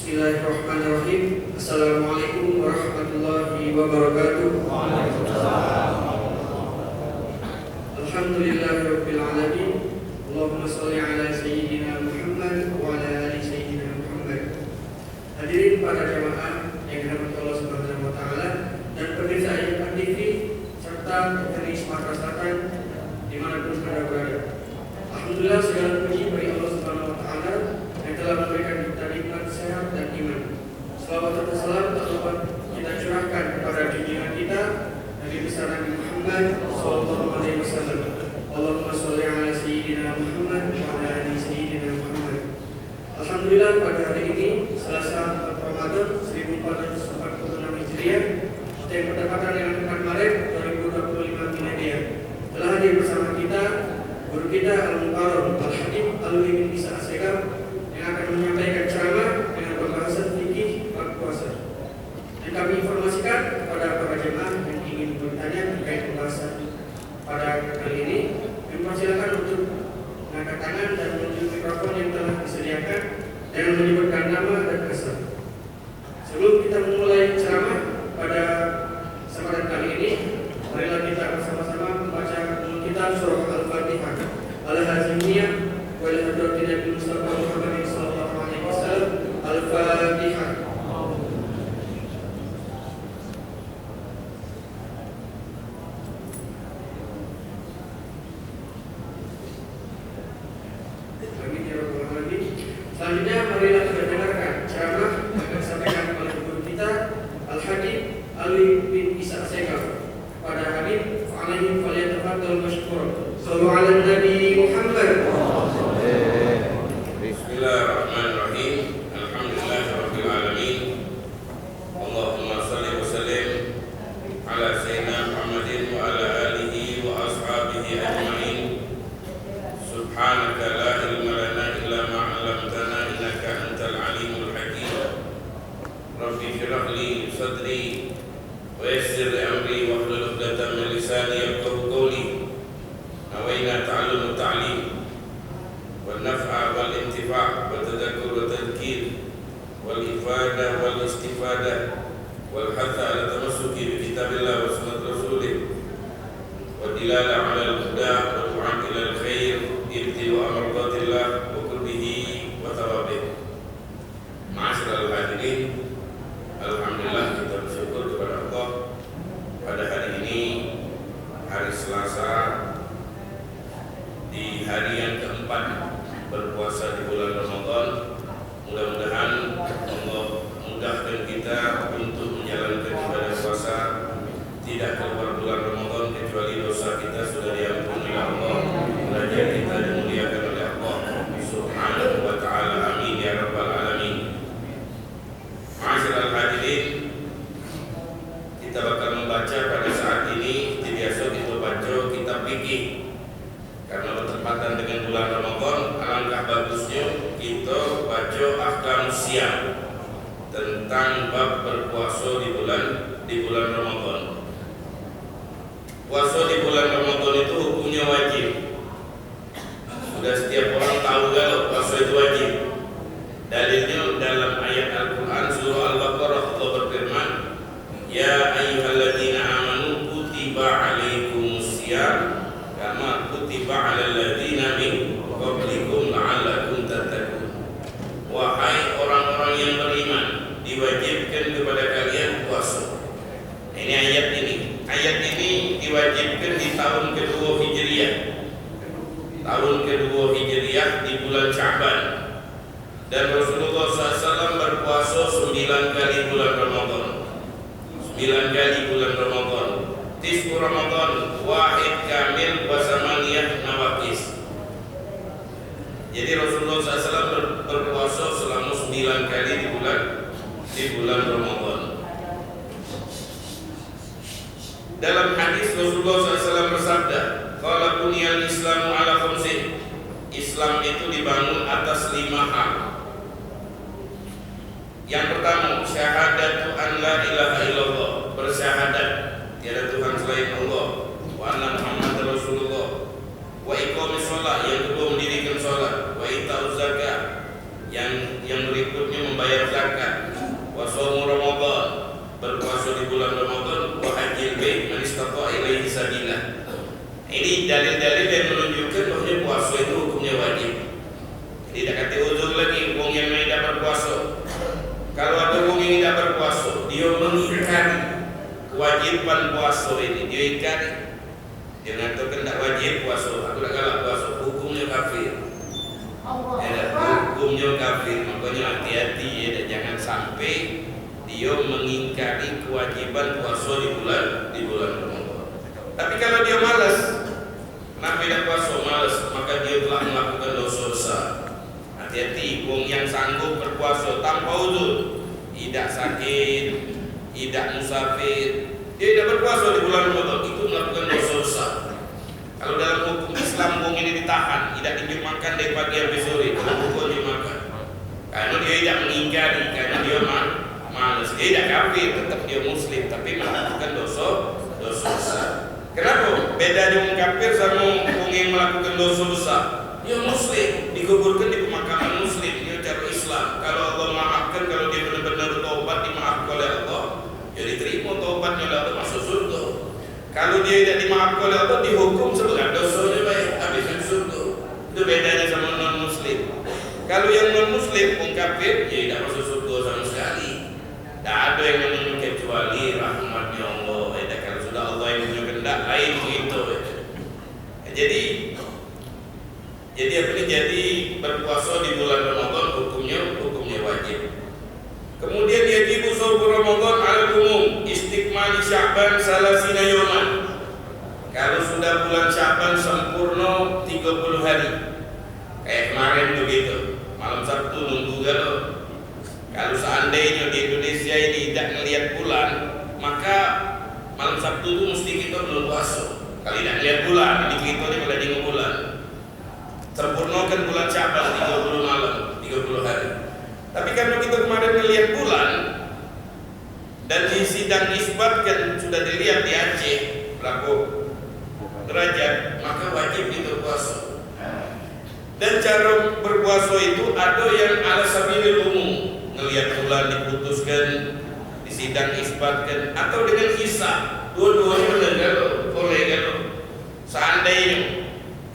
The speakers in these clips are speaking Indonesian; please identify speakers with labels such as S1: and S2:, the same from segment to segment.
S1: Bismillahirrahmanirrahim. Assalamualaikum warahmatullahi wabarakatuh. Alhamdulillahirabbil alamin. Allahumma shalli ala sayyidina Muhammad wa ala ali sayyidina Muhammad. Hadirin para jamaah yang dirahmati Allah Subhanahu wa taala dan pemirsa IMAN TV serta TVRI Sumatera Selatan dimanapun Anda berada. Alhamdulillah segala puji bagi Allah Subhanahu wa taala yang telah memberikan kita nikmat sehat dan iman. Selawat dan salam dapat kita curahkan kepada junjungan kita Nabi besar Nabi Muhammad sallallahu alaihi wasallam. Allahumma shalli ala sayyidina Muhammad wa ala ali sayyidina Muhammad. Alhamdulillah pada hari ini Selasa 4 Ramadan 1446 Hijriah atau yang berdekatan dengan 4 Maret 2025 Miladiah telah hadir bersama kita guru kita Al-Mukarram Al-Habib Alwi bin Isa Assegaf yang akan menyampaikan ceramah dengan pembahasan fikih bab puasa. Dan kami informasikan kepada para jemaah yang ingin bertanya terkait pembahasan pada kali ini, mempersilakan untuk mengangkat tangan dan menunjuk mikrofon yang telah disediakan dan menyebutkan nama dan asal. Sebelum kita memulai ceramah pada kesempatan kali ini, marilah kita bersama-sama membaca kitab surah Al-Fatihah. Al-Hazimiyah wa al-Hadratin Nabi Mustafa Muhammad sallallahu alaihi wasallam. Al-Fatihah. Selanjutnya marilah kita dengarkan ceramah yang akan disampaikan oleh guru kita Al-Habib Alwi bin Isa Assegaf. Pada Habib alaihi falyatafaddal mashkur. Sallu ala Nabi Muhammad.
S2: Bismillahirrahmanirrahim. Alhamdulillahirabbil alamin. Allahumma shalli wa sallim ala sayyidina Muhammadin wa ala alihi wa ashabihi ajma'in. Subhanaka la ilma lana illa ma 'allamtana innaka antal alimul hakim. Rabbi shrah li sadri wa yassir li amri wahlul 'uqdatam min lisani yafqahu qawli. Nawaina ta'allum ta'lim wal naf'a wal intifa' wa tadhakkur wa tadhkir wal ifadah wal istifadah wal hatha ala tamassuki bi kitabillah wa sunnat rasulih wa dilala 'ala al-huda wa du'a ila al-khair ibti wa amradatillah wa qurbihi wa tawabih. Ma'asyiral hadirin, alhamdulillah kita bersyukur kepada Allah pada hari ini, hari Selasa, di hari yang keempat berpuasa di bulan Ramadan. Mudah-mudahan Allah mudahkan kita untuk menjalankan ibadah puasa, tidak keluar bulan Ramadan kecuali dosa kita sudah diampuni oleh Allah, derajat kita dimuliakan oleh Allah Subhanahu wa taala. Amin ya rabbal alamin. Ma'asyiral hadirin, kita bakal membaca pada saat ini, biasa kita baca kitab fikih. Karena bertepatan dengan bulan Ramadan, alangkah bagusnya kita baca ahkam siyam, tentang bab berpuasa di bulan Ramadan. Puasa di bulan Ramadan itu hukumnya wajib. Sudah setiap orang tahu kalau puasa itu wajib. Dalilnya dalam ayat Al-Quran surah Al-Baqarah, Allah berfirman, Ya ayyuhalladzina amanu kutiba alaikumus siyam kama kutiba 'alal ladzina min qablikum la'allakum tattaqun. Wahai orang-orang yang beriman, diwajibkan kepada kalian puasa. Ini ayat ini. Ayat ini diwajibkan di tahun kedua Hijriah. Tahun kedua Hijriah di bulan Sya'ban. Dan Rasulullah SAW berpuasa 9 kali bulan Ramadan. 9 kali bulan Ramadan. Tisku Ramadan wahid kamil wa samaniyah nawaqis. Jadi Rasulullah SAW berpuasa selama 9 kali di bulan Ramadan. Dalam hadis Rasulullah SAW bersabda, qala buniyal Islamu ala khamsin. Islam itu dibangun atas 5 hal. Yang pertama, syahadatu an la ilaha illallah, bersyahadat tiada Tuhan selain Allah, wa anna Muhammad Rasulullah, wa iqamis shalah, yang kedua mendirikan salat, wa ita'uz zakat, yang berikutnya membayar zakat, dalil-dalil yang menunjukkan bahwa puasa itu hukumnya wajib. Tidak kata uzur lagi wong yang tidak berpuasa. Kalau ada wong yang tidak berpuasa, dia mengingkari kewajiban puasa ini, dia ingkari. Dia mengatakan tidak wajib puasa, aku tak galak puasa, hukumnya kafir. Hukumnya kafir, makanya hati-hati ya, jangan sampai dia mengingkari kewajiban puasa di bulan Ramadan. Tapi kalau dia malas, kenapa tidak puasa malas, maka dia telah melakukan dosa besar. Hati-hati, wong yang sanggup berpuasa tanpa uzur, tidak sakit, tidak musafir, dia tidak berpuasa di bulan Ramadan, itu melakukan dosa besar. Kalau dalam hukum Islam wong ini ditahan, tidak diinjak makan dari pagi sampai sore, hukum dimakan. Karena dia tidak mengingkari, karena dia malas, dia tidak kafir, tetap dia muslim, tapi melakukan dosa besar. Kenapa? Beda dengan kafir sama wong yang melakukan dosa besar. Dia muslim, dikuburkan di pemakaman muslim, dia cara Islam. Kalau Allah maafkan, kalau dia benar-benar taubat, dimaafkan oleh Allah, dia diterima taubatnya oleh Allah, masuk surga. Kalau dia tidak dimaafkan oleh Allah, dihukum sebelah dosanya baik, habiskan surga. Itu bedanya sama non-muslim. Kalau yang non-muslim, orang kafir, dia tidak masuk surga sama sekali. Tak ada yang namanya kecuali rahmatnya Allah. Kalau sudah Allah yang punya kehendak, lain begitu. Jadi berpuasa di bulan Ramadan hukumnya wajib. Kemudian yajibu shaum Ramadan al-umum istiqmali Sya'ban salasina yawman. Kalau sudah bulan Sya'ban sempurna 30 hari. Kayak kemarin begitu. Malam Sabtu nunggu kalau seandainya di Indonesia ini tidak melihat bulan, maka malam Sabtu itu mesti kita belum puasa. Kalau tidak melihat bulan, ini kita ini malah di bulan. Sempurnakan bulan Sya'ban 30 malam, 30 hari. Tapi karena kita kemarin melihat bulan dan di sidang isbat kan sudah dilihat di Aceh berapa derajat, maka wajib kita puasa. Dan cara berpuasa itu ada yang ala sabilil umum, melihat bulan diputuskan, di sidang isbat kan, atau dengan hisab. Dua-duanya boleh kalau seandainya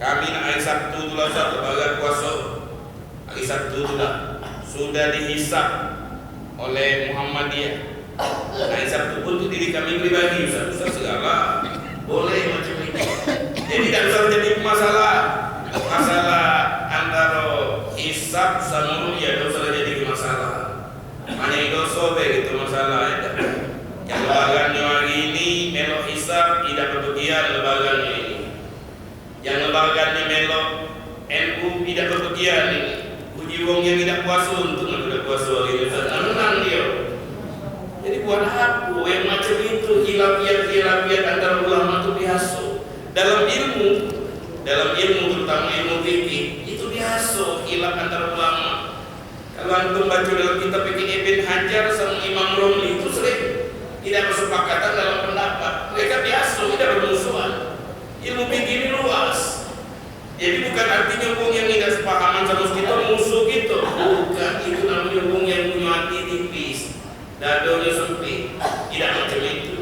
S2: kami nak hari Sabtu tu lah lembaga puasa, hari Sabtu tu lah sudah dihisap oleh Muhammadiyah. Hari Sabtu pun tu diri kami pribadi, Ustaz segala boleh macam ini. Jadi tak usah jadi masalah antara hisap sama ru'yah, tak usah jadi masalah. Hanya itu sobe gitu masalah. Yang lembaga hari ini melok hisap tidak berbagian lembaganya ini. Yang lembaga melok NU tidak berbagian ini. Uji wong yang tidak puasa untuk tidak puasa hari ini. Menang dia. Jadi buat apa yang macam itu hilafiat antara ulama itu biasa. Dalam ilmu terutama ilmu fikih itu biasa hilaf antara ulama. Kalau antum baca dalam kitab fikih Ibn Hajar sama Imam Romli itu sering tidak bersepakatan dalam pendapat. Mereka biasa tidak bermusuhan. Ilmu fikih ini luas. Jadi bukan artinya wong yang tidak sepahaman sama kita musuh gitu. Bukan, itu namanya wong yang punya hati tipis, dadanya sempit. Tidak macam itu.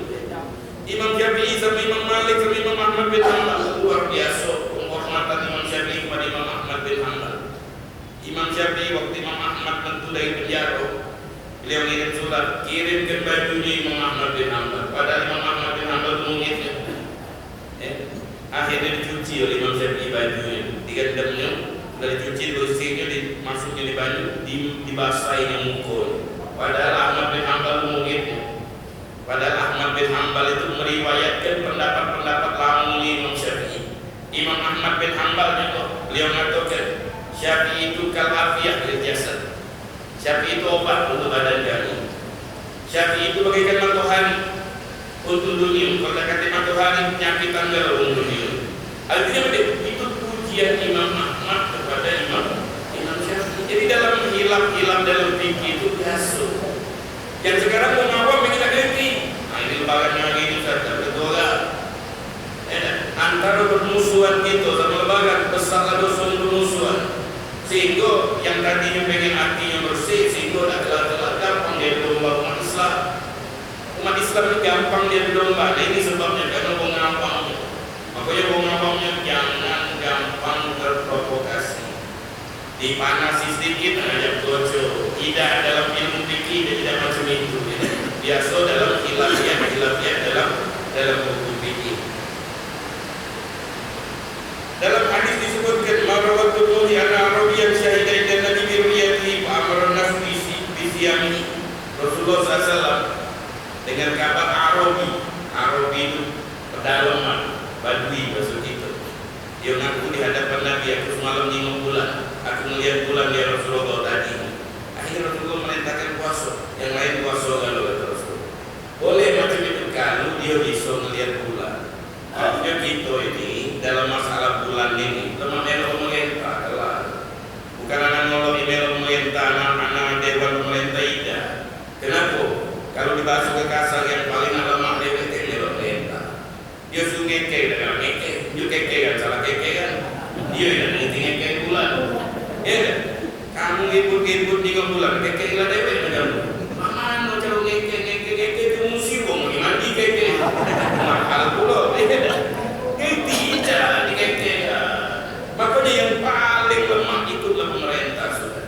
S2: Imam Syafi'i sama Imam Malik sama Imam Ahmad bin Hanbal luar biasa penghormatan Imam Syafi'i kepada Imam Ahmad bin Hanbal. Imam Syafi'i waktu Imam Ahmad tentu dari penjara, beliau ngirim surat, kirimkan bajunya Imam Ahmad bin Hanbal. Padahal Imam Ahmad bin Hanbal mengitnya. Akhirnya dicuci oleh Imam Syafi'i bajunya, digandamnya, sudah dicuci, bersihnya, dimasuknya di baju, dibasahinya mukul. Padahal Ahmad bin Hanbal mengitnya. Padahal Ahmad bin Hanbal itu meriwayatkan pendapat-pendapat lama Imam Syafi'i. Imam Ahmad bin Hanbal juga beliau mengatakan Syafi'i itu kal-afiyah lil jasad. Syafi'i itu obat untuk badan kami. Syafi'i itu bagaikan matahari untuk dunia. Kalau kata matahari penyakit tanggal untuk dunia. Artinya itu pujian Imam Ahmad kepada Imam Syafi'i. Jadi dalam hilaf dalam fikih itu biasa. Yang sekarang mau ngawam yang tidak ngerti. Nah ini lembaganya lagi ini Ustaz, betul tak? Antara bermusuhan gitu sama lembaga besar dosa bermusuhan. Sehingga yang tadinya pengen hatinya bersih, sehingga tak kelar-kelar gampang dia berdomba umat Islam. Umat Islam itu gampang dia berdomba. Nah ini sebabnya karena orang gampang. Maka Makanya ngomongnya jangan gampang terprovokasi. Dipanasi sedikit ngajak bojo. Tidak dalam ilmu fikih dan tidak macam itu. Biasa dalam khilafiyah dalam hukum fikih. Dalam hadis disebutkan marawatul li anna arabiyan syahida inda nabi bi ru'yatihi wa amara an-nas bi siyamihi. Rasulullah SAW dengan kabar Arabi itu pedalaman, Badui maksud itu. Dia mengaku di hadapan Nabi, aku semalam nengok bulan, aku melihat bulan ya Rasulullah tadi. Akhirnya Rasulullah merintahkan puasa, yang lain puasa kalau kata Rasul. Boleh macam itu kalau dia bisa melihat bulan. Artinya kita ini dalam masalah bulan ini lemah melok pemerintah adalah bukan anak nolong melok pemerintah, anak dewan pemerintah tidak. Kenapa? Kalau dibahas ke kasar yang paling lemah melok pemerintah. Dia suruh ngeke dengan ngeke, dia keke kan salah keke kan. Dia yang ngeke bulan. Ya kan? Kamu ngikut di bulan keke lah dewe dengan mana cara ngeke itu musibah gimana di keke mahal pula. Tidak dikekeh. Makanya yang paling lemah itulah pemerintah sudah.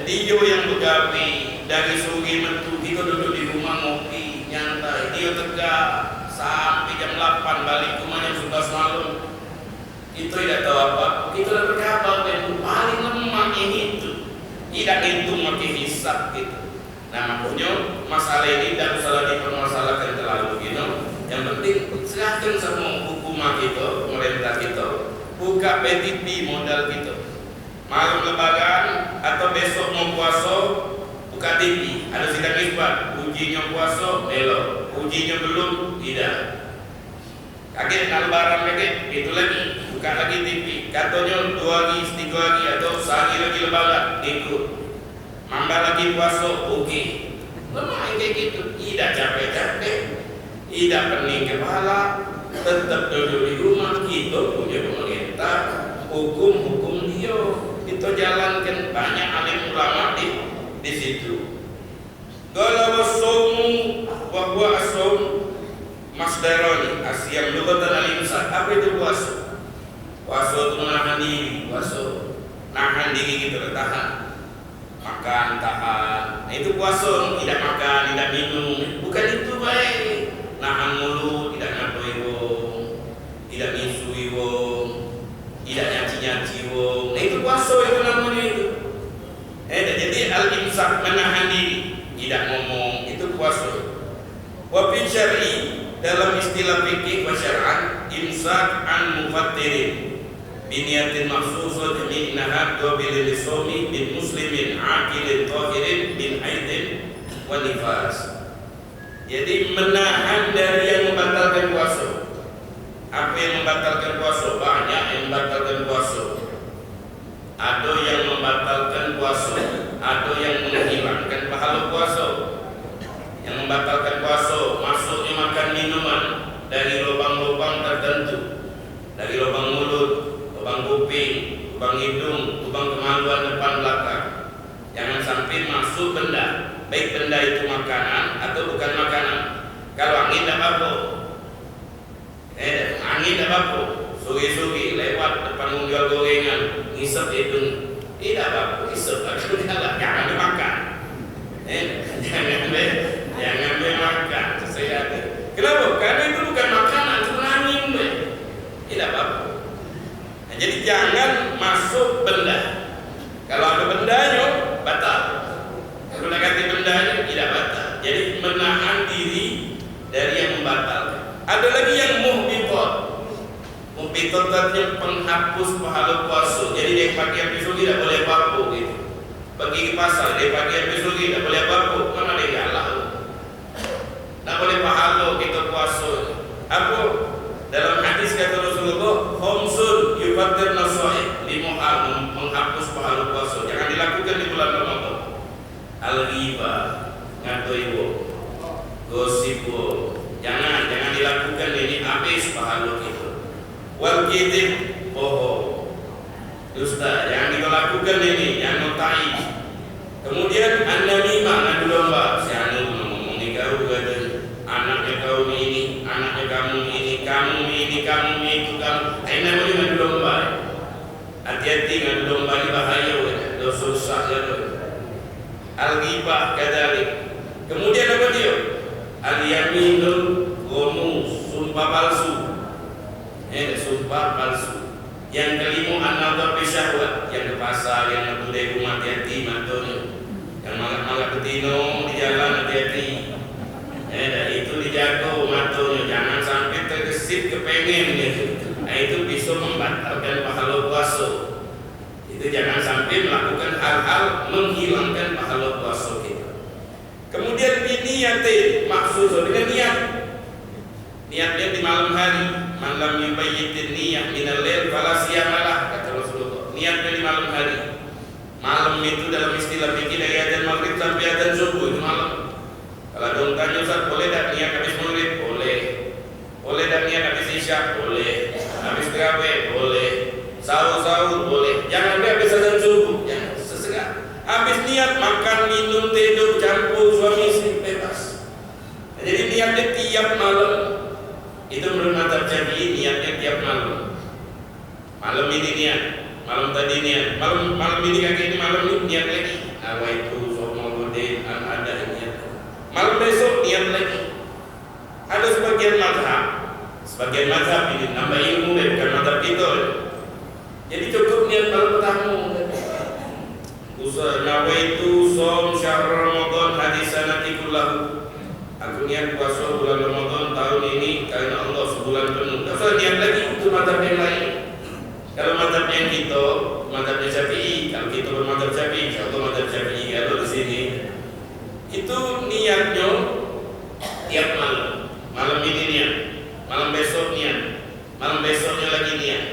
S2: Dia yang begawi dari sore mentu, dia duduk di rumah ngopi nyantai, dia tegak sampai jam 8 balik rumah jam 11 malam. Itu tidak tahu apa. Itulah berkabar yang paling lemah ini itu. Tidak hitung makin hisab gitu. Nah makanya masalah ini tidak usah dipermasalahkan terlalu gitu. Yang penting serahkan semua hukuman kita, pemerintah kita, buka PTP modal kita. Malam lebaran atau besok mau puasa, buka TV, ada sidang isbat, ujinya puasa, belok, ujinya belum, tidak. Kaget nak lebaran kaget, itu lagi, buka lagi TV. Katanya 2 hari, 3 hari atau sehari lagi lebaran, ikut. Mambah lagi puasa, oke. Lemah kayak gitu, tidak capek-capek. Tidak pening kepala, tetap duduk di rumah. Kita punya pemerintah, hukum dia kita jalankan. Banyak alim ulama di situ. Kalau wasaumu wa huwa as-saum masdarani asyam lugatan al-imsak. Apa itu puasa? Puasa itu menahan diri, nahan diri kita bertahan. Makan tahan. Nah, itu puasa, tidak makan, tidak minum. Bukan itu baik. Nahan mulut, tidak ngantoi wong, tidak misui wong, tidak nyaci-nyaci wong. Nah itu puasa itu namanya itu. Jadi al-imsak menahan diri, tidak ngomong, itu puasa. Wa fi syar'i dalam istilah fikih wa syar'an imsak an mufattirin biniyatin maksusatin min nahar qabilil lisawmi bin muslimin aqilin tahirin bin haidin wa nifas. Jadi menahan dari yang membatalkan puasa. Apa yang membatalkan puasa? Banyak yang membatalkan puasa. Ada yang membatalkan puasa, ada yang menghilangkan pahala puasa. Yang membatalkan puasa masuknya makan minuman dari lubang-lubang tertentu, dari lubang mulut, lubang kuping, lubang hidung, lubang kemaluan depan belakang. Jangan sampai masuk benda, baik benda itu makanan atau bukan makanan. Kalau angin tidak apa-apa, angin tidak apa-apa. Suri-suri lewat depan menjual gorengan, ngisep itu tidak apa-apa, ngisep jangan dimakan. Jangan dimakan. Kenapa? Karena itu bukan makanan, itu angin. Tidak apa-apa. Nah, jadi jangan masuk benda. Kalau ada bendanya batal. Kalau negatif bendanya tidak batal. Jadi menahan diri dari yang membatalkan. Ada lagi yang muhbitat. Muhbitat artinya penghapus pahala puasa. Jadi dari pagi sampai sore tidak boleh apa-apa gitu. Pergi ke pasar dari pagi sampai sore tidak boleh apa-apa. Mana dia galah? Tidak boleh pahala kita puasa. Apa? Dalam hadis kata Rasulullah, khamsun yufattir nasaih, 5 hal menghapus pahala puasa. Jangan dilakukan di bulan Ramadan. Al-ghibah, ngatoi wo, gosip wo. Jangan dilakukan, ini habis pahala kita. Wal kidib, bohong, dusta. Jangan dilakukan ini, yang notai. Kemudian an-namimah, ngadu domba. Si anu ngomong ni kau kata anaknya kaum ini, anaknya kamu ini. kamu ini itu kamu. Ini namanya ngadu domba. Hati-hati ngadu domba ini bahaya, dosa susah ya. Al-ghibah kadalik. Kemudian apa dia? Al-yaminul ghamus, sumpah palsu. Sumpah palsu. Yang kelima an-nadhar bi syahwat, yang ke pasar, yang ngetudai rumah, hati-hati matonya. Yang malam-malam betino di jalan, hati-hati. Itu dijaga matonya, jangan sampai tergesit kepengen gitu. Itu bisa membatalkan pahala puasa. Itu jangan sampai melakukan hal-hal menghilangkan pahala puasa kita. Kemudian biniyatin, maksud dengan niatnya di malam hari. Malam yubayyitin niyah minal lail fala siyamalah, kata Rasulullah. Niatnya di malam hari. Malam itu dalam istilah fikih dari adzan maghrib sampai adzan subuh itu malam. Kalau dong tanya Ustaz, boleh tak niat habis maghrib? Boleh. Boleh tak niat habis isya? Boleh. Habis tarawih? Boleh. Sahur boleh. Jangan habis adzan subuh, jangan sesegak. Habis niat makan, minum, tidur, campur suami istri bebas. Jadi niatnya tiap malam. Itu menurut mazhab Syafi'i niatnya tiap malam. Malam ini niat, malam tadi niat, malam ini kaki ini malam ini niat lagi. Nawaitu shomaluddin ada niat. Malam besok niat lagi. Ada sebagian mazhab ini nambah ilmu deh, bukan mazhab kita. Jadi cukup niat malam pertama. Nawaitu shom syahr Ramadan hadisanati kullahu. Aku niat puasa bulan Ramadan tahun ini karena Allah sebulan penuh. Tak usah niat lagi, itu mazhab yang lain. Kalau mazhab yang kita, mazhab Syafi'i, kalau kita bermazhab Syafi'i, contoh mazhab Syafi'i kalau di sini, itu niatnya tiap malam. Malam ini niat, malam besok niat, malam besoknya lagi niat.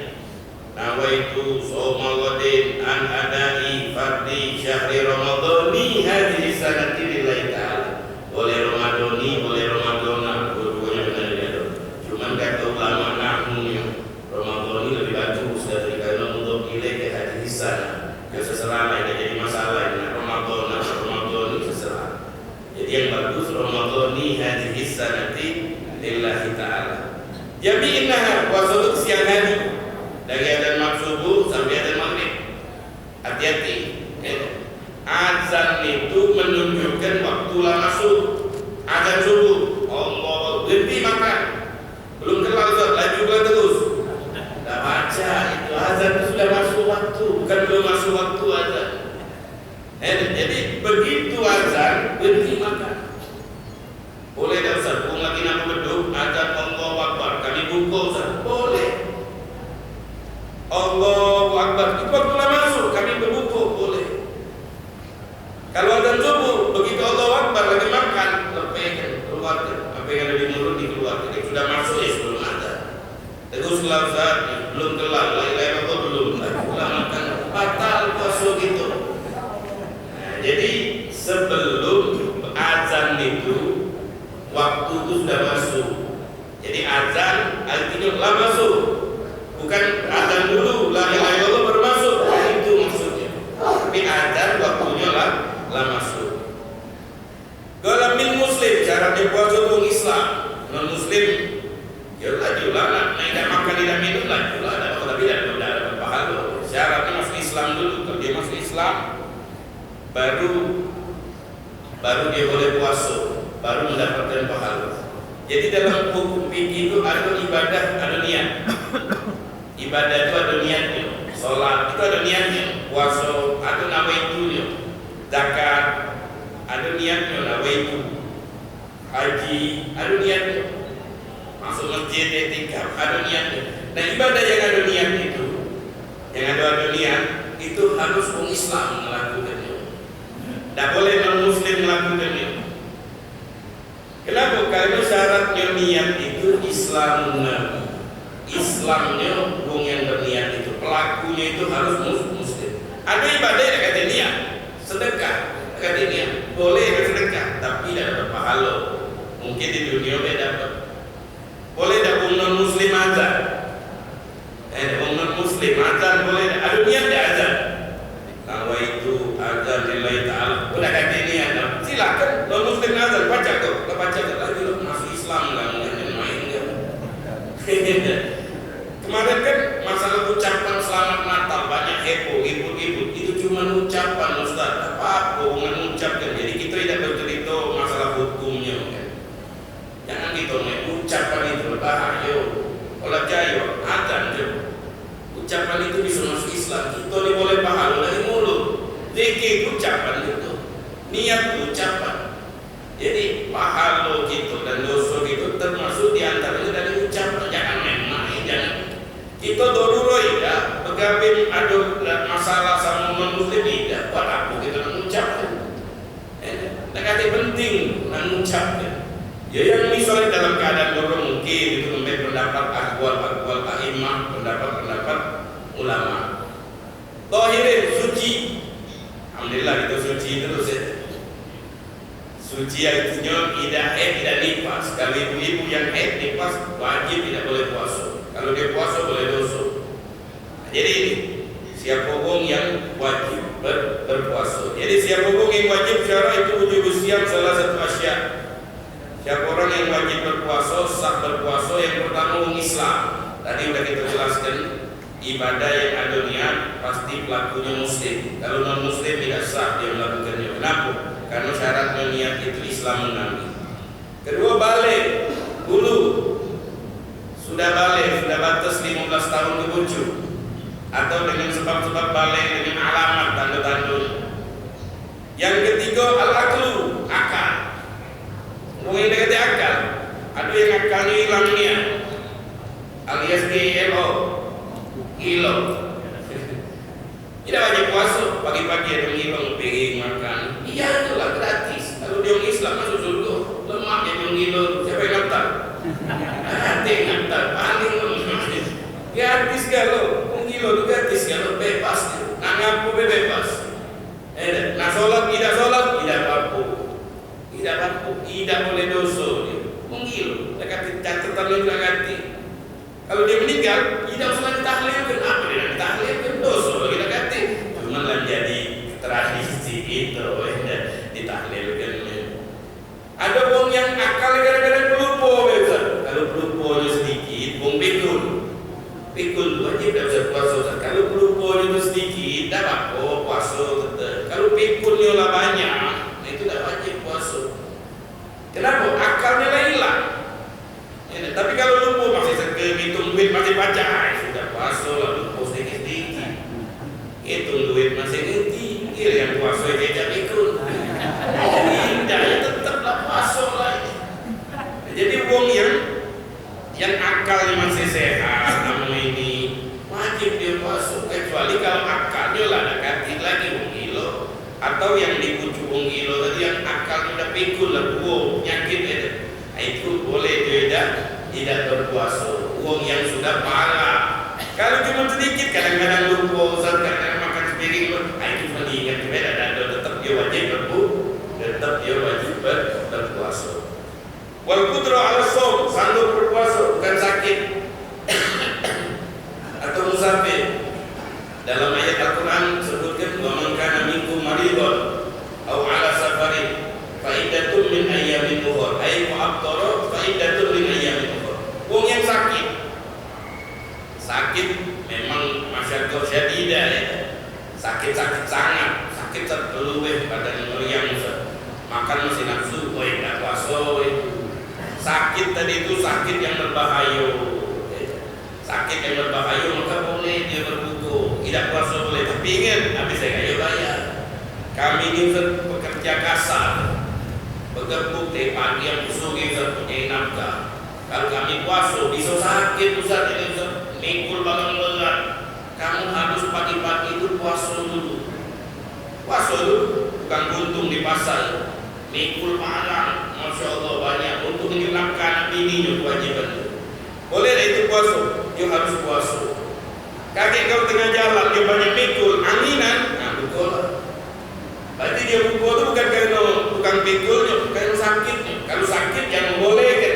S2: Nawaitu shoma ghadin an adai fardhi syahri ramadhani hadhihi sanati lillahi ta'ala. Boleh Ramadhani, boleh Ramadhana, dua-duanya benar ya. Cuman kata ulama nahmunya Ramadhani lebih bagus dari karena untuk nilai ke hadis sana. Keseseraan ini jadi masalah ini. Ramadhani seserah. Jadi yang bagus Ramadhani hadis sanati lillahi ta'ala. Jami'innaha puasa untuk siang hari dari adzan subuh sampai adzan maghrib. Hati-hati. Azan itu menunjukkan waktu masuk. Azan subuh, Allah berhenti makan, belum kelar laju terus. Tidak baca itu azan itu sudah masuk waktu, bukan belum masuk waktu azan. Jadi begitu azan berhenti makan. Boleh tak Ustaz? Pung lagi nama beduk azan Allahu Akbar, kami buka Ustaz. Boleh. Allahu Akbar itu waktu masuk, kami berbuka. Boleh. Kalau adzan subuh, begitu Allahu Akbar lagi makan, lepaskan, keluarkan. Apa yang ada di mulut dikeluarkan. Sudah masuk ya sebelum adzan. Terus setelah saat belum kelar, lain-lain apa belum. Setelah makan, batal puasa gitu. Nah, jadi sebelum adzan itu, waktu itu sudah masuk. Jadi adzan artinya lah masuk. Bukan adzan dulu, la ilaha illallah baru masuk. Itu maksudnya. Tapi adzan waktunya lah masuk. Kalau min muslim syaratnya puasa untuk Islam, non muslim ya laju lah, tidak makan tidak minum laju lah, tapi tidak ada pahala. Syaratnya masuk Islam dulu. Kalau dia masuk Islam, baru dia boleh puasa, baru mendapatkan pahala. Jadi dalam hukum fikih itu ada ibadah, ada niat. Ibadah itu ada niatnya, sholat itu ada niatnya, puasa ada nawaitunya. Zakat ada niatnya, nawaitu. Haji ada niatnya. Masuk masjid etikaf ada niatnya. Nah ibadah yang ada niat itu, yang ada niat itu harus orang Islam melakukannya. Tidak boleh non Muslim melakukannya. Kenapa? Karena syaratnya niat itu Islamnya orang yang berniat itu, pelakunya itu harus Muslim. Ada ibadah yang kata niat. Sedekah, katanya boleh sedekah, tapi tidak dapat pahala. Mungkin di dunia tidak dapat. Boleh tak non Muslim azan? Non Muslim azan boleh. Ada niat dia azan. Nawaitu azan lillahi ta'ala. Udah kata niat. Silakan non Muslim azan baca kok. Baca lagi masuk Islam lah, main enggak. Kemarin kan masalah ucapan selamat Natal banyak heboh, ibut-ibut itu cuma ucapan Ustaz, apa hubungan ucapkan. Jadi kita tidak bercerita masalah hukumnya kan. Jangan kita ucapan itu bahaya. Kalau jaya adzan je. Ucapan itu bisa masuk Islam. Kita ni boleh pahala dari mulut. Zikir ucapan itu, niat ucapan. Jadi pahala kita dan dosa kita termasuk diantaranya dari ucapan. Jangan main-main, jangan. Kita doruroi ya, bergabung ada masalah sama non-muslim tidak. Buat apa kita mengucapkan? Tak kata penting mengucapkan. Ya yang misalnya dalam keadaan dorong mungkin itu memberi pendapat akwal a'imah, pendapat ulama. Zahirin suci, alhamdulillah itu suci terus ya. Suci artinya tidak nifas. Kalau ibu-ibu yang nifas wajib tidak boleh puasa. Kalau dia puasa boleh dosa. Jadi ini siapa orang yang wajib berpuasa. Jadi siapa orang yang wajib syara itu wujud siam salah satu asya. Siapa orang yang wajib berpuasa, sah berpuasa yang pertama orang Islam. Tadi sudah kita jelaskan ibadah yang ada niat pasti pelakunya muslim. Kalau non muslim tidak sah dia melakukannya. Kenapa? Karena syaratnya niat itu Islam menang. Kedua balik dulu. Sudah balik, sudah batas 15 tahun ke bujuk, atau dengan sebab-sebab balik dengan alamat tanda-tanda. Yang ketiga al-aqlu, akal. Mungkin dia kata akal. Ada yang akalnya hilang niat, alias GLO, gilo. Tidak wajib puasa, pagi-pagi ada ngilang, pengen makan. Iya itulah gratis. Kalau dia Islam masuk surga, lemaknya menggilo. Siapa yang ngantar? Hati ngantar, paling gratis kalau menggilo itu gratis kalau bebas. Nak ngapu bebas. Nak solat tidak apa-apa. Tidak boleh dosa. Menggilo, dekat catatan yang tidak ganti. Kalau dia meninggal, tidak usah ditahlil. Kenapa dia ditahlil? Dosa kita ganti. Cuma lah jadi tradisi itu ditahlilkan. Ada orang yang akal gara-gara pelupa biasa. Kalau pelupa sedikit, orang pikul wajib tak usah puasa. Kalau pelupa itu sedikit, tak apa puasa tetap. Kalau pikulnya lah banyak, itu tak wajib puasa. Kenapa? Akalnya lah hilang. Tapi kalau lupa masih hitung duit masih baca, sudah puasa lah lupa sedikit-sedikit. Hitung duit masih tinggi, yang puasa jejak pikul. Tidak, ya tetaplah puasa lagi. Jadi wong yang akalnya masih sehat, namun ini wajib dia puasa. Kecuali kalau akalnya lah nak ganti lagi wong gilo, atau yang dibujuk wong gilo tadi yang akalnya udah pikul lah, penyakit itu. Itu boleh dia tidak berpuasa. Wong yang sudah parah. Kalau cuma sedikit, kadang-kadang lupa, kadang-kadang makan sepiring, itu mendingan beda dan tetap dia wajib berpuasa. Wal qudra 'ala shaum, sanggup berpuasa bukan sakit atau musafir. Dalam ayat Al-Qur'an sebutkan wa man kana minkum maridun aw 'ala safarin fa iddatun min ayyamin ukhra ay mu'attara fa iddatun min ayyamin ukhra. Wong yang sakit memang masyarakat syadidah ya. Sakit sangat, sakit terluweh badan meriang makan masih nafsu, tak puasa. Sakit tadi itu sakit yang berbahaya. Sakit yang berbahaya maka boleh dia berbuka, tidak puasa boleh. Tapi ingat, habis saya kaya bayar. Kami ini pekerja kasar, bergebuk dari pagi yang sore punya nafkah. Kalau kami puasa bisa sakit Ustaz, ini mikul barang berat. Kamu harus pagi-pagi itu puasa dulu. Puasa dulu, bukan buntung di pasar. Mikul barang, Masya Allah banyak. Untuk menyelapkan bininya kewajiban. Boleh lah itu puasa, dia harus puasa. Kakek kau tengah jalan, dia banyak mikul, anginan, buka lah. Berarti dia buka itu bukan mikulnya, bukan sakitnya. Kalau sakit yang boleh kan.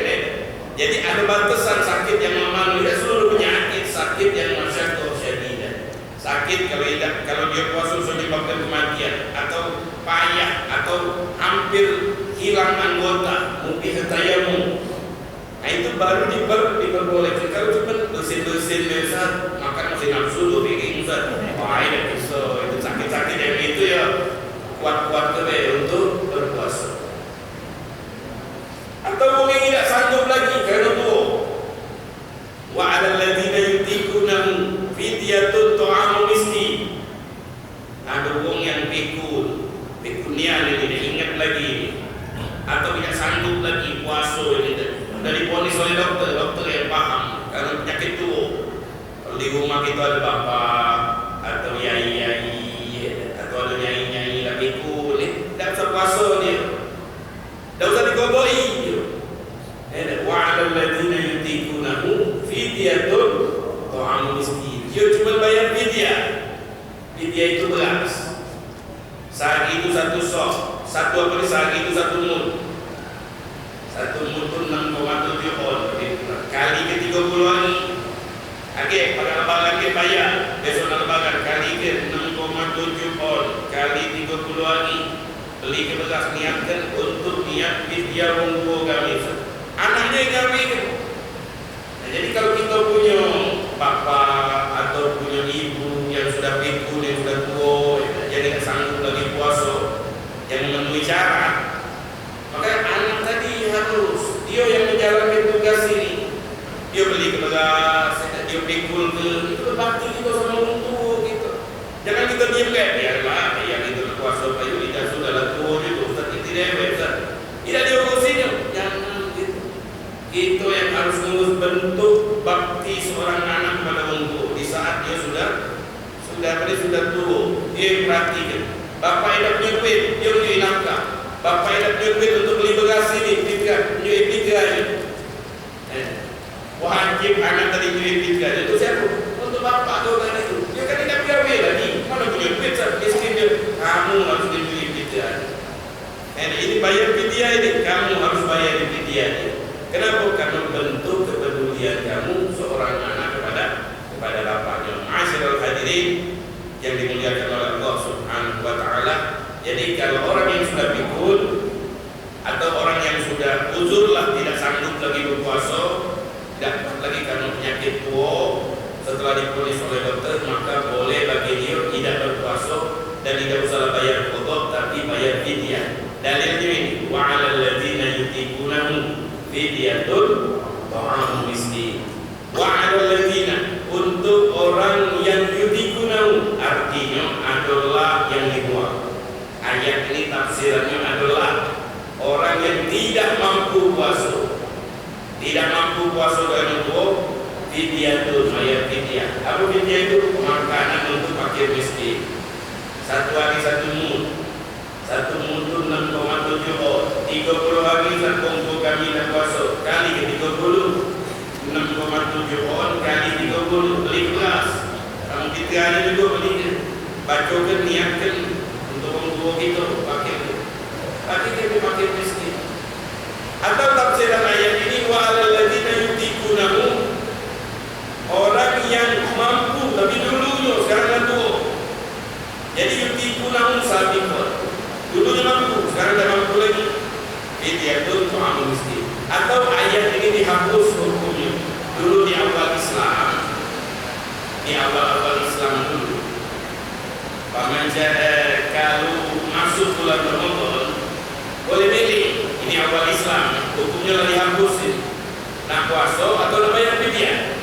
S2: Jadi ada batasan sakit yang memang tidak seluruh penyakit, sakit yang masyarakat syadidah. Sakit kalau dia puasa menyebabkan kematian atau payah atau hampir hilang anggota, mungkin tayammum. Nah itu baru diperbolehkan. Kalau cuma bersin-bersin biasa, makan masih nafsu tuh bikin Ustaz. Wah ini bisa, itu sakit-sakit yang itu ya kuat-kuat ke untuk berpuasa. Atau mungkin tidak sanggup lagi karena itu wa 'alal ladzina yutiqunahu fidyatun ta'amu miskin. Ada wong yang pikunian ini ingat lagi ini. Atau tidak sanggup lagi puasa ini dari ponis oleh dokter yang paham karena penyakit itu. Kalau di rumah kita ada bapak atau yai atau ada nyai lagi pikun, tidak usah puasa dia, tidak usah digodoi. Wa 'alal ladzina yutiqunahu fidyatun ta'amu miskin. Dia cuma bayar fidyah. Fidyah itu beras. Sehari itu satu sok, sehari itu satu mud. Satu mud itu 6,7 on kali ke 30 hari. Oke, pada lebaran ke bayar. Besok lebaran kali ke 6,7 on kali 30 hari. Beli ke beras, niatkan untuk niat fidyah untuk kami. Anaknya yang kami. Nah, jadi kalau kita punya bapak atau punya ibu yang sudah pikun, yang sudah tua, jadi tidak sanggup lagi puasa, yang memenuhi syarat, maka anak tadi harus dia yang menjalankan tugas ini. Dia beli ke beras, dia pikul ke, itu berbakti kita sama orang tua gitu. Jangan kita diam kayak biarlah yang itu berpuasa payu tidak sudah tua itu Ustaz itu dia tidak diurusin, jangan gitu. Itu yang harus mengurus bentuk bakti seorang anak kepada orang tua di saat dia sudah tua. Dia perhatikan. Bapak tidak punya duit, dia punya nafkah. Bapak tidak punya duit untuk beli beras ini, punya tiga ini. Wajib anak tadi punya tiga. Itu siapa? Untuk bapak atau kan itu. Dia kan tidak punya duit lagi. Mana punya duit? Miskin dia. Kamu harus beli tiga. Ini bayar fidyah ini. Kamu harus bayar fidyah ini. Kenapa? Karena bentuk kepedulian kamu seorang anak kepada bapaknya. Ma'asyiral hadirin yang dimuliakan oleh Allah Subhanahu wa taala. Jadi kalau orang yang sudah pikun atau orang yang sudah uzurlah tidak sanggup lagi berpuasa, tidak lagi karena penyakit tua, setelah diponis oleh dokter, maka boleh bagi dia tidak berpuasa dan tidak usah bayar qada tapi bayar fidyah. Dalilnya ini wa 'alal ladzina yutiqunahu fidyatun ta'amu miskin. Wa 'alal ladzina, untuk orang yang yutiqunahu artinya adalah yang dibuang. Ayat ini tafsirannya adalah orang yang tidak mampu puasa. Tidak mampu puasa dengan itu fidyatun, bayar fidyah. Apa fidyah itu? Makanan untuk fakir miskin. Satu hari satu mud. Satu mud itu 6,7 on. 30 hari satu untuk kami dan puasa. Kali ke 30. 6,7 on kali 30. Beli beras. Kamu 3 hari juga beli. Bacakan, niatkan untuk orang tua kita pakai miskin. Atau tafsiran ayat ini wa 'alal ladzina yutiqunahu, orang yang mampu tapi dulunya sekarang tua. Jadi yutiqunahu sabiqun. Dulunya mampu, sekarang tidak mampu lagi. Fidyatun ta'amu miskin. Atau ayat ini dihapus hukumnya. Dulu di awal Islam, dulu. Kalau masuk bulan Ramadan boleh milih. Ini awal Islam, hukumnya lah dihapusin. Nak puasa atau nak bayar fidyah?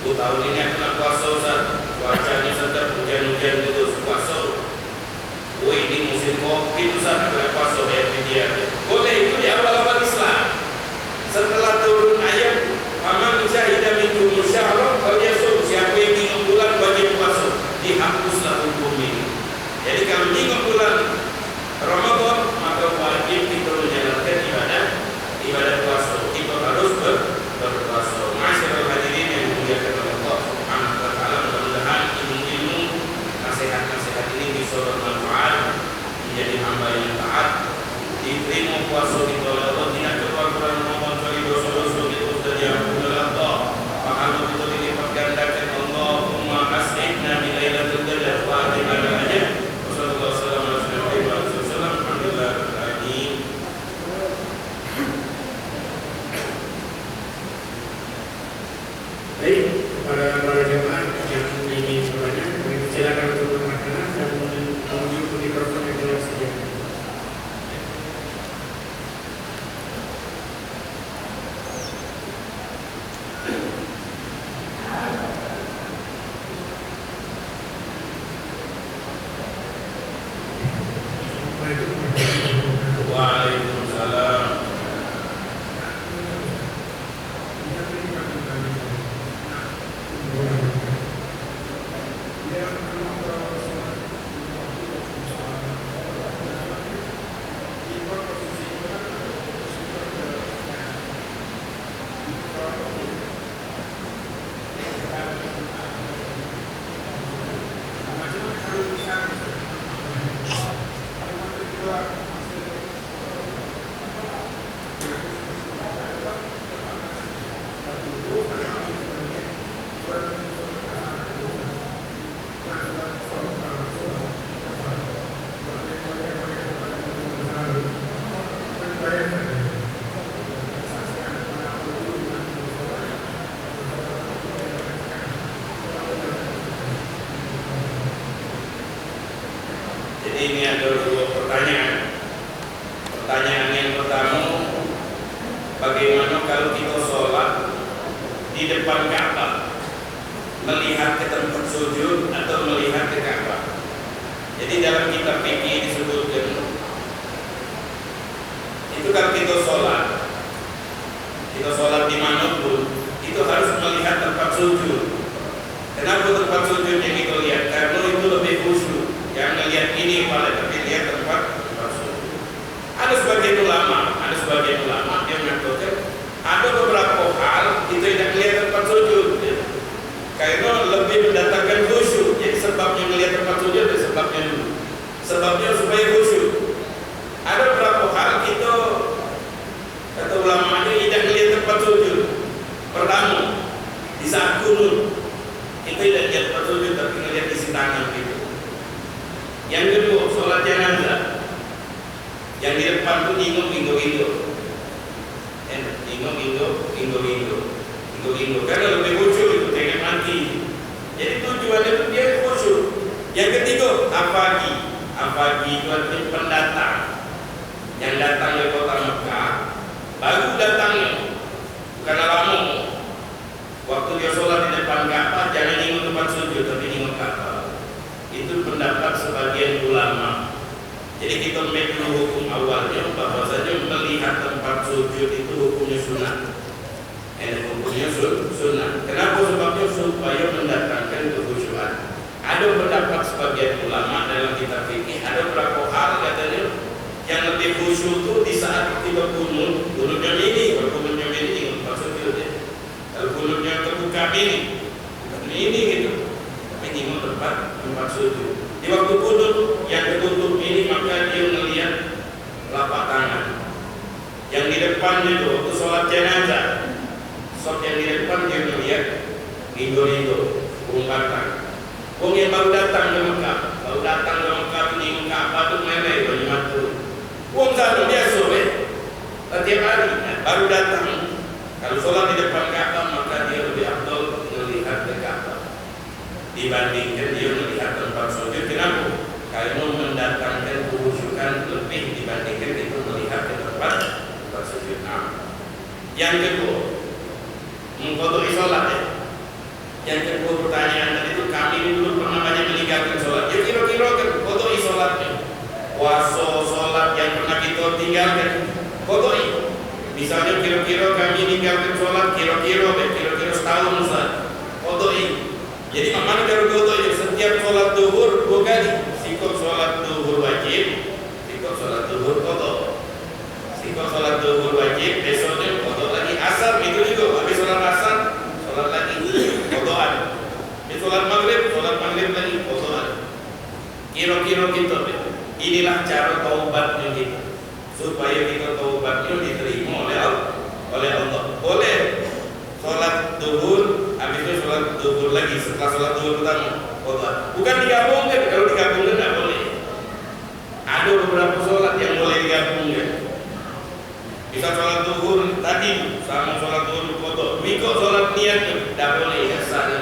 S2: Tahun ini aku nak puasa Ustaz. Cuacanya sedang hujan-hujan itu puasa. Ini musim kopi Ustaz, nak puasa bayar fidyah. Boleh, itu di awal-awal Islam. Setelah turun ayat faman syahida minkum syahra falyasum, siapa yang ingin bulan wajib puasa, dihapuslah hukum ini. Jadi kalau ingin bulan Ramadan maka wajib kita menjalankan ibadah puasa. Kita harus berpuasa. Masyaallah hadirin yang dimuliakan oleh Allah Subhanahu wa taala, mudah-mudahan ilmu nasihat-nasihat ini bisa bermanfaat, menjadi hamba yang taat, diterima puasa kita oleh Allah, tidak kekurangan Ramadan dari dosa-dosa kita sudah diampuni oleh Allah. Pahala kita dilipat gandakan. Allahumma as'idna bi lailatul qadar wa atina aja. Waalaikumsalam. Jadi ini ada dua pertanyaan. Pertanyaan yang pertama, bagaimana kalau kita sholat di depan Ka'bah, melihat ke tempat sujud atau melihat ke Ka'bah? Jadi dalam kitab fikih disebutkan, itu kalau kita sholat dimanapun, itu harus melihat tempat sujud. Kenapa tempat sujud yang kita lihat? Karena itu lebih khusyuk. Jangan lihat ini pada, tapi lihat tempat sujud. Ada sebagian ulama yang mengatakan ada beberapa hal kita tidak melihat tempat sujud, karena lebih mendatangkan khusyuk. Jadi sebabnya melihat tempat sujud ada sebabnya dulu. Sebabnya supaya khusyuk. Ada beberapa hal kita kata ulama ini tidak melihat tempat sujud. Pertama, di saat kunut kita tidak lihat tempat sujud, tapi melihat isi tangan gitu. Yang kedua, sholat jenazah. Yang di depan tuh inggo-inggo. Karena lebih khusyuk itu jangan mati. Jadi tujuannya itu dia khusyuk. Yang ketiga, afagi itu artinya pendatang. Yang datang dari kota Mekah, baru datangnya, bukan lama. Waktu dia sholat di depan Ka'bah, jangan ingat tempat sujud, tapi ingat Ka'bah. Itu pendapat sebagian ulama. Jadi kita ambil dulu hukum awalnya, bahwasanya melihat tempat sujud itu hukumnya sunnah. Hukumnya sunnah. Kenapa? Sebabnya supaya mendatangkan kekhusyuan. Ada pendapat sebagian ulama dalam kitab fikih, ada beberapa hal katanya yang lebih khusyuk itu di saat kita kunutnya ini, kalau kunutnya ini tempat sujud ya. Kalau kunutnya terbuka ini gitu. Tapi ini tempat sujud. Di waktu kunut yang tertutup ini, maka dia melihat telapak tangan. Yang di depan itu waktu sholat jenazah, yang di depan dia melihat rindu umpatan. Wong yang baru datang ke Mekah di Ka'bah itu meleleh baju matu. Wong satu biasa setiap hari baru datang. Kalau sholat di depan Ka'bah, maka dia lebih afdal melihat ke Ka'bah dibandingkan dia melihat tempat sujud. Kenapa? Karena mendatangkan kekhusyukan lebih dibandingkan itu melihat ke tempat sujud. Yang kedua, mengkodok sholat ya. Yang kedua pertanyaan tadi itu, kami dulu pernah banyak meninggalkan sholat. Ya kira-kira kan kodok sholatnya. Puasa sholat yang pernah kita tinggalkan, kodok. Misalnya kira-kira kami meninggalkan sholat kira-kira setahun Ustaz, kodok. Jadi mana kalau kodok ya, setiap sholat duhur 2 kali. Sikap sholat duhur wajib, sikap sholat duhur kodok. Sikap sholat duhur wajib, besoknya kodok lagi. Asar itu juga, habis sholat asar sholat lagi kodokan. Habis sholat maghrib lagi kodokan. Kira-kira gitu. Inilah cara taubatnya kita, supaya kita taubatnya diterima oleh Allah. Boleh sholat duhur, habis itu sholat duhur lagi, setelah sholat duhur pertama kodokan. Bukan digabungkan, kalau digabungkan tidak boleh. Ada beberapa sholat yang boleh digabungkan. Bisa sholat duhur tadi sama sholat duhur kodok. Mikot sholat niatnya tidak boleh ya sana.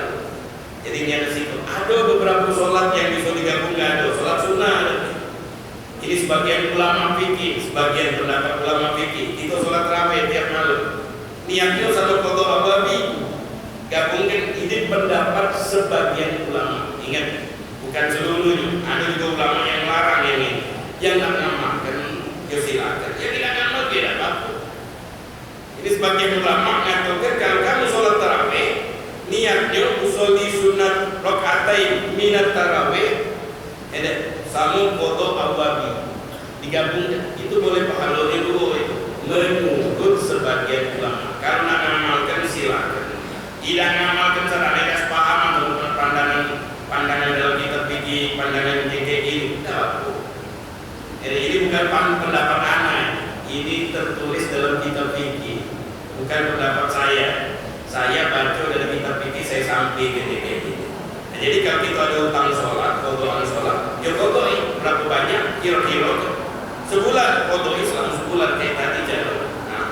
S2: Jadi niat situ. Ada beberapa sholat yang bisa digabungkan. Ada sholat sunnah. Ini sebagian ulama fikih, sebagian pendapat ulama fikih. Itu sholat raweh tiap malam. Niatnya satu kodok ababi. Gabungkan, ini pendapat sebagian ulama. Ingat, bukan seluruhnya. Ada juga ulama yang larang yang ini. Yang tak nama. Ini sebagian ulama mengatakan kalau kamu sholat tarawih, niatnya usolli sunat rokaatain minat tarawih, ada samu foto awabi digabungkan, itu boleh pahalanya dulu itu. Menurut sebagian ulama, karena ngamalkan silakan, tidak ngamalkan secara negas paham atau pandangan dalam kitab fikih, pandangan JKI, tidak. Jadi ini bukan pendapat anak, ini tertulis dalam kitab fikih, bukan pendapat saya. Saya baca dari kitab fikih, saya sampaikan kayak gitu. Nah, jadi kalau kita ada utang sholat, kodokan sholat, ya kodoi berapa banyak? Kira-kira sebulan kodoi selama sebulan kayak tadi jalan. Nah.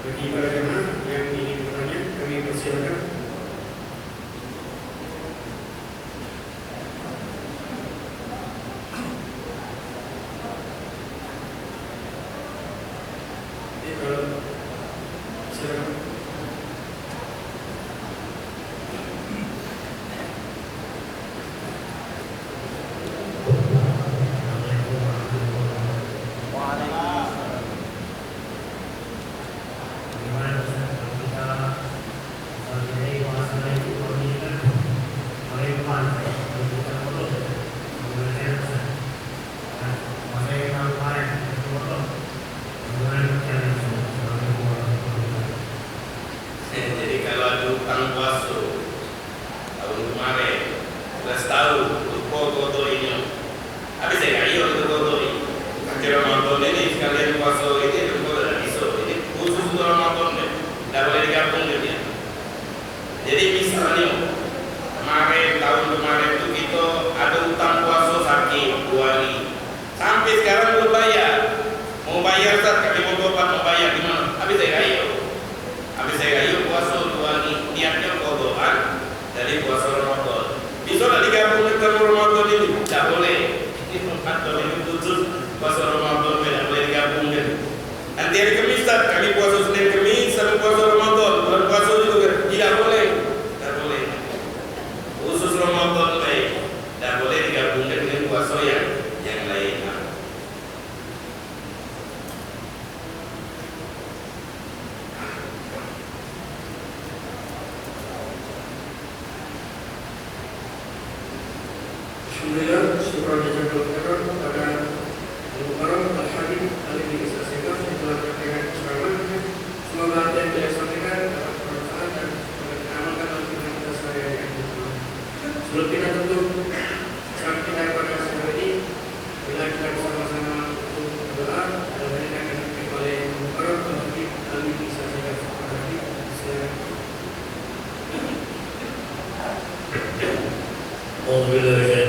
S1: Bagi para jemaah yang ingin bertanya, kami persilakan. Silakan.
S2: Jadi kalau ada utang puasa tahun kemarin 11 tahun untuk foto ini, habis saya kayu untuk foto ini. Kira Ramadan ini sekalian puasa ini boleh iso. Ini khusus untuk Ramadan nih, tidak boleh digabung gitu ya. Jadi misalnya kemarin tahun kemarin itu kita ada utang puasa sakit 2 hari, sampai sekarang belum bayar. Mau bayar saat kami mau tobat mau bayar gimana? Habis saya kayu. Habis saya kayu puasa 2 hari, niatnya kodokan dari puasa Ramadan. Bisa nggak digabung dengan Ramadan ini? Tidak boleh. Ini Ramadan ini khusus puasa Ramadan, tidak boleh digabungkan. Nanti hari Kamis kami puasa Senin Kamis sampai puasa Ramadan, bulan puasa juga tidak boleh. Tidak boleh. Khusus Ramadan baik, tidak boleh digabungkan dengan puasa yang lain.
S1: Alhamdulillah, syukur jazakallahu khairan kepada Al-Mukarram Al-Habib Ali Isa Sekar yang telah menyampaikan ceramahnya. Semoga apa yang beliau sampaikan dapat bermanfaat dan diamalkan oleh kita sekalian. Sebelum kita tutup ceramah kita pada sore ini, bila kita bersama-sama untuk berdoa, dalam ini akan dipimpin oleh Al-Mukarram Al-Habib Ali Isa Sekar.
S3: Alhamdulillah.